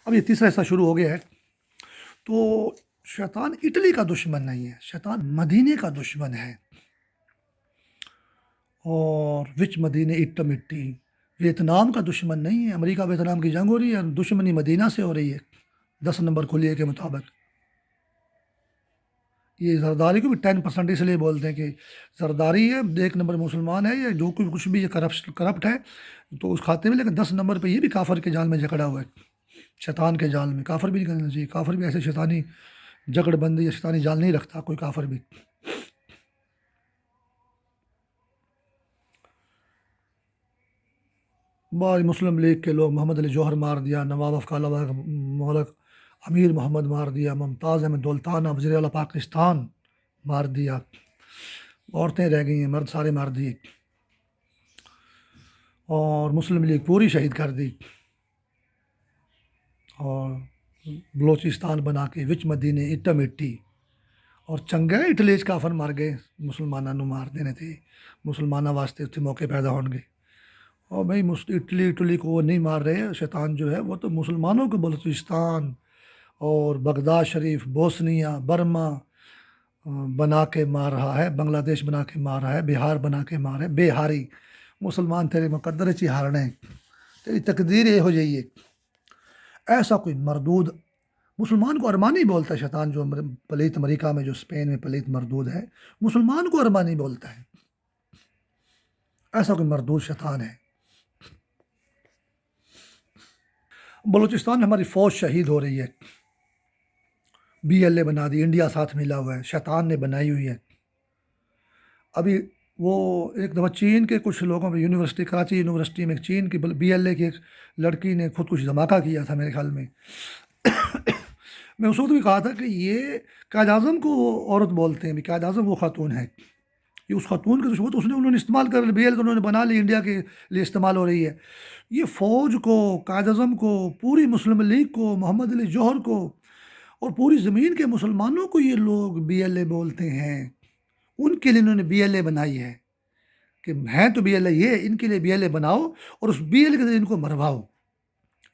اب یہ تیسرا حصہ شروع ہو گیا ہے. تو شیطان اٹلی کا دشمن نہیں ہے، شیطان مدینے کا دشمن ہے. اور وچ مدینے اٹ مٹی، ویتنام کا دشمن نہیں ہے. امریکہ ویتنام کی جنگ ہو رہی ہے، دشمنی مدینہ سے ہو رہی ہے 10 نمبر کھلیے کے مطابق. یہ زرداری کو بھی 10% اس لیے بولتے ہیں کہ زرداری ہے 1 نمبر مسلمان ہے، یا جو کچھ بھی یہ کرپٹ ہے تو اس کھاتے میں، لیکن 10 نمبر پہ یہ بھی کافر کے جال میں جکڑا ہوا ہے، شیطان کے جال میں. کافر بھی نہیں کرنا چاہیے، کافر بھی ایسے شیطانی جکڑ بندی یا شیطانی جال نہیں رکھتا کوئی کافر بھی. بعض مسلم لیگ کے لوگ محمد علی جوہر مار دیا، نواب افکار اللہ مولک امیر محمد مار دیا، ممتاز احمد دولتانہ وزیر اعلیٰ پاکستان مار دیا، عورتیں رہ گئی ہیں، مرد سارے مار دیے، اور مسلم لیگ پوری شہید کر دی. اور بلوچستان بنا کے وچ مدینے اٹا مٹی، اور چنگا اٹلیج کافر مار گئے، مسلمانوں نو مار دینے تھے، مسلمانوں واسطے اتنے موقع پیدا ہون گے. اور بھائی اٹلی کو وہ نہیں مار رہے، شیطان جو ہے وہ تو مسلمانوں کو بلوچستان اور بغداد شریف، بوسنیا، برما بنا کے مار رہا ہے، بنگلہ دیش بنا کے مار رہا ہے، بہار بنا کے مار ہے. بہاری مسلمان تیرے مقدر چی ہارنے، تیری تقدیر یہ ہو جائیے. ایسا کوئی مردود مسلمان کو ارمانی بولتا ہے شیطان، جو پلیت امریکہ میں جو اسپین میں پلیت مردود ہے، مسلمان کو ارمانی بولتا ہے. ایسا کوئی مردود شیطان ہے. بلوچستان میں ہماری فوج شہید ہو رہی ہے، BLA بنا دی، انڈیا ساتھ ملا ہوا ہے، شیطان نے بنائی ہوئی ہے. ابھی وہ ایک دفعہ چین کے کچھ لوگوں میں یونیورسٹی، کراچی یونیورسٹی میں چین کی BLA کی ایک لڑکی نے خود کچھ دھماکہ کیا تھا میرے خیال میں. میں اس وقت بھی کہا تھا کہ یہ قائد اعظم کو عورت بولتے ہیں، قائد اعظم وہ خاتون ہے، یہ اس خاتون کے دشمن، انہوں نے استعمال کر BLA تو انہوں نے بنا لی، انڈیا کے لیے استعمال ہو رہی ہے. یہ فوج کو، قائد اعظم کو، پوری مسلم لیگ کو، محمد علی جوہر کو اور پوری زمین کے مسلمانوں کو یہ لوگ BLA بولتے ہیں. ان کے لیے انہوں نے BLA بنائی ہے کہ ہیں تو BLA یہ، ان کے لیے BLA بناؤ اور اس BLA کے ذریعے ان کو مرواؤ.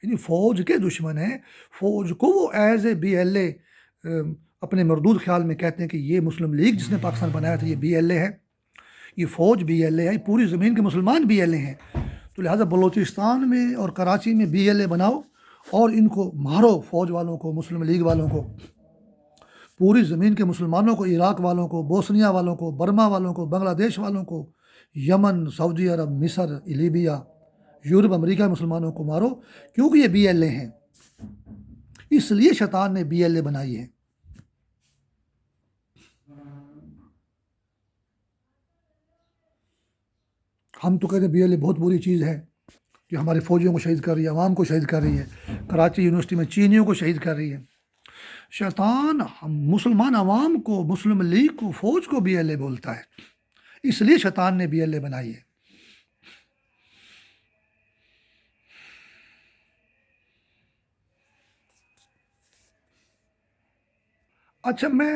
یعنی فوج کے دشمن ہیں، فوج کو وہ ایز اے BLA اپنے مردود خیال میں کہتے ہیں کہ یہ مسلم لیگ جس نے پاکستان بنایا تھا یہ BLA ہے، یہ فوج BLA ہے، پوری زمین کے مسلمان BLA ہیں. تو لہٰذا بلوچستان میں اور کراچی میں BLA بناؤ اور ان کو مارو، فوج والوں کو، مسلم لیگ والوں کو، پوری زمین کے مسلمانوں کو، عراق والوں کو، بوسنیا والوں کو، برما والوں کو، بنگلہ دیش والوں کو، یمن، سعودی عرب، مصر، لیبیا، یورپ، امریکہ مسلمانوں کو مارو، کیونکہ یہ BLA ہیں. اس لیے شیطان نے BLA بنائی ہے. ہم تو کہتے ہیں BLA بہت بری چیز ہے کہ ہمارے فوجیوں کو شہید کر رہی ہے، عوام کو شہید کر رہی ہے، کراچی یونیورسٹی میں چینیوں کو شہید کر رہی ہے. شیطان مسلمان عوام کو، مسلم لیگ کو، فوج کو BLA بولتا ہے. اس لیے شیطان نے BLA بنائی ہے. اچھا، میں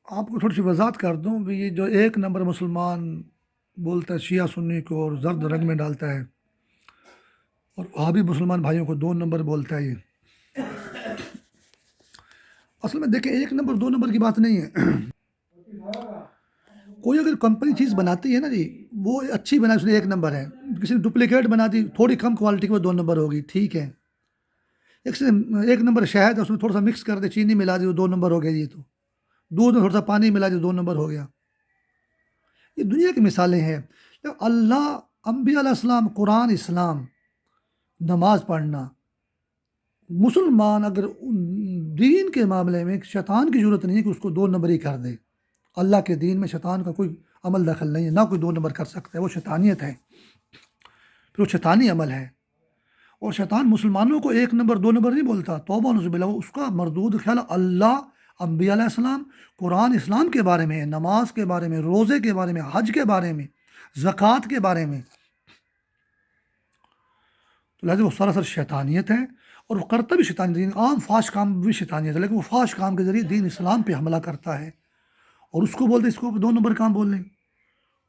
آپ کو تھوڑی سی وضاحت کر دوں بھی، یہ جو 1 نمبر مسلمان بولتا ہے شیعہ سنی کو اور زرد رنگ میں ڈالتا ہے، اور وہابی مسلمان بھائیوں کو 2 نمبر بولتا ہے. یہ اصل میں دیکھیں 1 نمبر 2 نمبر کی بات نہیں ہے. کوئی اگر کمپنی چیز بناتی ہے نا جی، وہ اچھی بنا، اس نے 1 نمبر ہے. کسی نے ڈپلیکیٹ بنا دی، تھوڑی کم کوالٹی کی، وہ 2 نمبر ہوگی، ٹھیک ہے. 1 نمبر شہد ہے، اس میں تھوڑا سا مکس کر دے، چینی ملا دی، وہ 2 نمبر ہو گیا. یہ تو دودھ میں تھوڑا سا پانی ملا دی، 2 نمبر ہو گیا. یہ دنیا کی مثالیں ہیں. اللہ، انبیاء علیہ السلام، قرآن، اسلام، نماز پڑھنا، مسلمان اگر دین کے معاملے میں شیطان کی ضرورت نہیں ہے کہ اس کو 2 نمبر ہی کر دے. اللہ کے دین میں شیطان کا کوئی عمل دخل نہیں ہے، نہ کوئی 2 نمبر کر سکتا ہے، وہ شیطانیت ہے، پھر وہ شیطانی عمل ہے. اور شیطان مسلمانوں کو 1 نمبر 2 نمبر نہیں بولتا، توبہ نعوذ باللہ. اس کا مردود خیال اللہ، انبیاء علیہ السلام، قرآن، اسلام کے بارے میں، نماز کے بارے میں، روزے کے بارے میں، حج کے بارے میں، زکوٰۃ کے بارے میں. تو لہٰذا وہ سراسر شیطانیت ہے، اور وہ کرتا بھی شیطانیت. عام فاش کام بھی شیطانیت ہے، لیکن وہ فاش کام کے ذریعے دین اسلام پہ حملہ کرتا ہے، اور اس کو بولتے اس کو 2 نمبر کام بول لیں.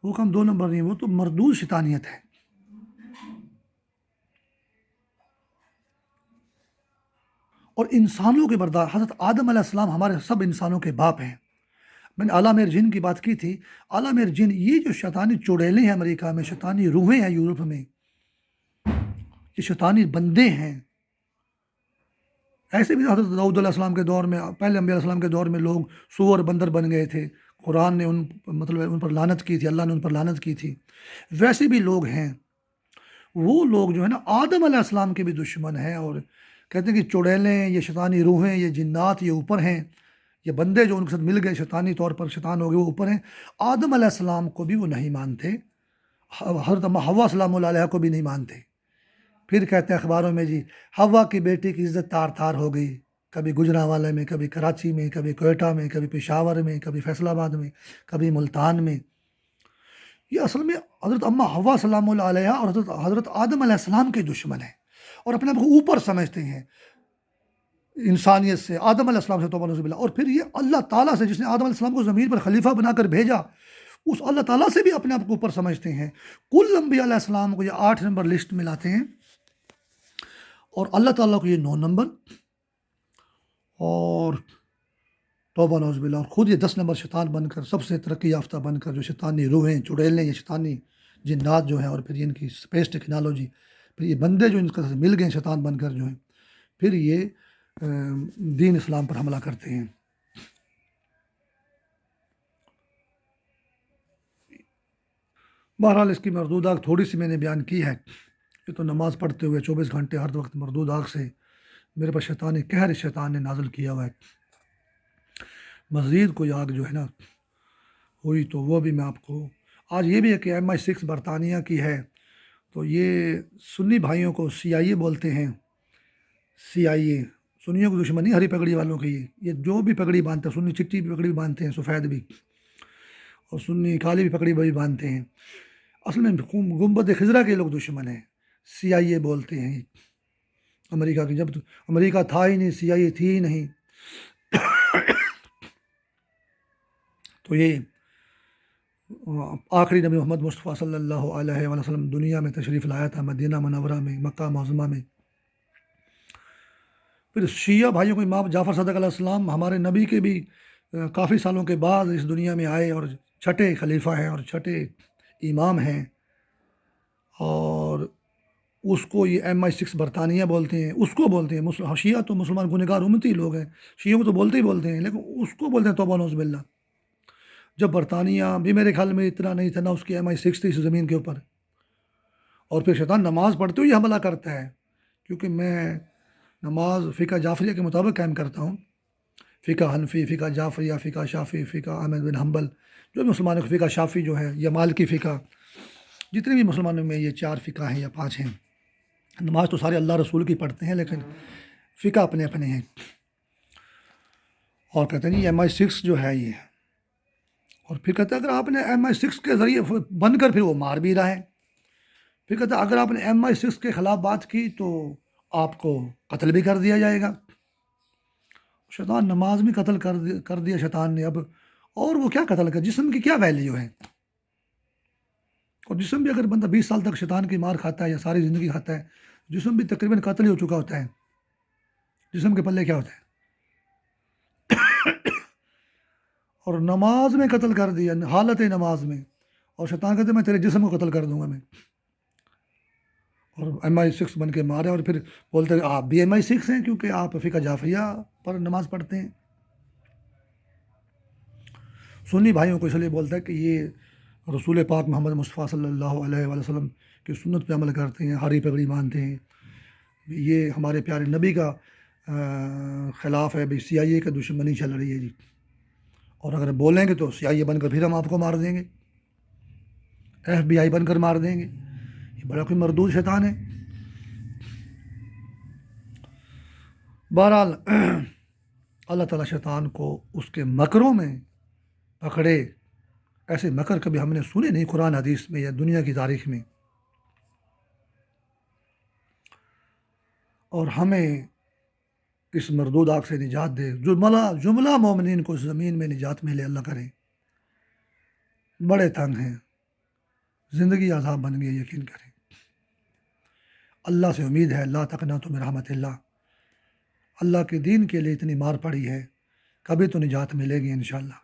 وہ کام 2 نمبر نہیں، وہ تو مردود شیطانیت ہے. اور انسانوں کے بردار حضرت آدم علیہ السلام ہمارے سب انسانوں کے باپ ہیں. میں نے عالم جن کی بات کی تھی. عالم جن یہ جو شیطانی چڑیلیں ہیں امریکہ میں، شیطانی روحیں ہیں یورپ میں، یہ شیطانی بندے ہیں. ایسے بھی حضرت داؤد علیہ السلام کے دور میں، پہلے انبیاء علیہ السلام کے دور میں لوگ سور بندر بن گئے تھے. قرآن نے ان پر لعنت کی تھی، اللہ نے ان پر لعنت کی تھی. ویسے بھی لوگ ہیں. وہ لوگ جو ہے نا آدم علیہ السلام کے بھی دشمن ہیں، اور کہتے ہیں کہ چڑیلیں، یہ شیطانی روحیں، یہ جنات، یہ اوپر ہیں. یہ بندے جو ان کے ساتھ مل گئے شیطانی طور پر شیطان ہو گئے، وہ اوپر ہیں. آدم علیہ السلام کو بھی وہ نہیں مانتے، حضرت حوا سلام اللہ علیہ کو بھی نہیں مانتے. پھر کہتے ہیں اخباروں میں جی حوا کی بیٹی کی عزت تار تار ہو گئی، کبھی گجرانوالے میں، کبھی کراچی میں، کبھی کوئٹہ میں، کبھی پشاور میں، کبھی فیصل آباد میں، کبھی ملتان میں. یہ اصل میں حضرت حوا سلام اللہ علیہ اور حضرت آدم علیہ السلام کے دشمن ہیں، اور اپنے آپ کو اوپر سمجھتے ہیں انسانیت سے، آدم علیہ السلام سے توبہ نعوذ باللہ. اور پھر یہ اللہ تعالیٰ سے، جس نے آدم علیہ السلام کو زمین پر خلیفہ بنا کر بھیجا، اس اللہ تعالیٰ سے بھی اپنے آپ کو اوپر سمجھتے ہیں. کل انبیاء علیہ السلام کو یہ 8 نمبر لسٹ میں لاتے ہیں، اور اللہ تعالیٰ کو یہ 9 نمبر، اور توبہ نعوذ باللہ، اور خود یہ 10 نمبر شیطان بن کر، سب سے ترقی یافتہ بن کر، جو شیطانی روحیں، چڑیلیں، یہ شیطانی جنات جو ہیں، اور پھر ان کی اسپیس ٹیکنالوجی، پھر یہ بندے جو ان کے ساتھ مل گئے شیطان بن کر جو ہیں، پھر یہ دین اسلام پر حملہ کرتے ہیں. بہرحال اس کی مردود آگ تھوڑی سی میں نے بیان کی ہے. یہ تو نماز پڑھتے ہوئے 24 گھنٹے ہر وقت مردود آگ سے میرے پر شیطانی قہر شیطان نے نازل کیا ہوا ہے. مزید کوئی آگ جو ہے نا ہوئی تو وہ بھی میں آپ کو، آج یہ بھی ہے کہ MI6 برطانیہ کی ہے، تو یہ سنی بھائیوں کو CIA بولتے ہیں. CIA سنیوں کی دشمنی ہری پگڑی والوں کی. یہ جو بھی پگڑی باندھتے ہیں، سنی چٹی بھی پگڑی بھی باندھتے ہیں، سفید بھی، اور سنی کالی بھی پگڑی بھی باندھتے ہیں. اصل میں گنبد خضرا کے لوگ دشمن ہیں. CIA بولتے ہیں امریکہ کی. جب امریکہ تھا ہی نہیں، CIA تھی ہی نہیں. تو یہ آخری نبی محمد مصطفیٰ صلی اللہ علیہ وسلم دنیا میں تشریف لایا تھا، مدینہ منورہ میں، مکہ معظمہ میں. پھر شیعہ بھائیوں کو امام جعفر صادق علیہ السلام ہمارے نبی کے بھی کافی سالوں کے بعد اس دنیا میں آئے، اور چھٹے خلیفہ ہیں اور چھٹے امام ہیں. اور اس کو یہ MI6 برطانیہ بولتے ہیں. اس کو بولتے ہیں شیعہ تو مسلمان گنہگار امتی لوگ ہیں، شیعوں کو تو بولتے ہیں، لیکن اس کو بولتے ہیں توبہ نعوذ باللہ. جب برطانیہ بھی میرے خیال میں اتنا نہیں تھا، نہ اس کی MI6 تھی اس زمین کے اوپر. اور پھر شیطان نماز پڑھتے ہوئے حملہ کرتا ہے، کیونکہ میں نماز فقہ جعفریہ کے مطابق قائم کرتا ہوں. فقہ حنفی، فقہ جعفریہ، فقہ شافعی، فقہ احمد بن حنبل، جو بھی مسلمانوں کے فقہ شافعی جو ہے، یا مالکی فقہ، جتنے بھی مسلمانوں میں یہ 4 فقہ ہیں یا 5 ہیں. نماز تو سارے اللہ رسول کی پڑھتے ہیں، لیکن فقہ اپنے اپنے ہیں. اور کہتے ہیں جی MI6 جو ہے یہ، اور پھر کہتے ہیں اگر آپ نے MI6 کے ذریعے بن کر پھر وہ مار بھی رہا ہے. پھر کہتے ہیں اگر آپ نے MI6 کے خلاف بات کی تو آپ کو قتل بھی کر دیا جائے گا. شیطان نماز میں قتل کر دیا شیطان نے. اب اور وہ کیا قتل کر، جسم کی کیا ویلیو ہے؟ اور جسم بھی اگر بندہ 20 سال تک شیطان کی مار کھاتا ہے یا ساری زندگی کھاتا ہے، جسم بھی تقریباً قتل ہی ہو چکا ہوتا ہے. جسم کے پلے کیا ہوتا ہے؟ اور نماز میں قتل کر دیا، حالت نماز میں. اور شیطان کہتے ہیں میں تیرے جسم کو قتل کر دوں گا میں. اور MI6 بن کے مارے، اور پھر بولتے ہیں آپ بھی MI6 ہیں کیونکہ آپ فقہ جعفریہ پر نماز پڑھتے ہیں. سنی بھائیوں کو اس لیے بولتا ہے کہ یہ رسول پاک محمد مصطفیٰ صلی اللہ علیہ وسلم کی سنت پہ عمل کرتے ہیں، ہری پگڑی باندھتے ہیں. یہ ہمارے پیارے نبی کا خلاف ہے. CIA کا دشمنی چل رہی ہے جی. اور اگر بولیں گے تو CIA بن کر پھر ہم آپ کو مار دیں گے، FBI بن کر مار دیں گے. یہ بڑا کوئی مردود شیطان ہے. بہرحال اللہ تعالیٰ شیطان کو اس کے مکروں میں پکڑے. ایسے مکر کبھی ہم نے سنے نہیں قرآن حدیث میں یا دنیا کی تاریخ میں. اور ہمیں اس مردود آگ سے نجات دے. جملہ مومنین کو زمین میں نجات ملے اللہ کرے. بڑے تنگ ہیں، زندگی عذاب بن گئی، یقین کریں. اللہ سے امید ہے، لا تقنطوا من رحمت اللہ. اللہ کے دین کے لیے اتنی مار پڑی ہے، کبھی تو نجات ملے گی انشاءاللہ۔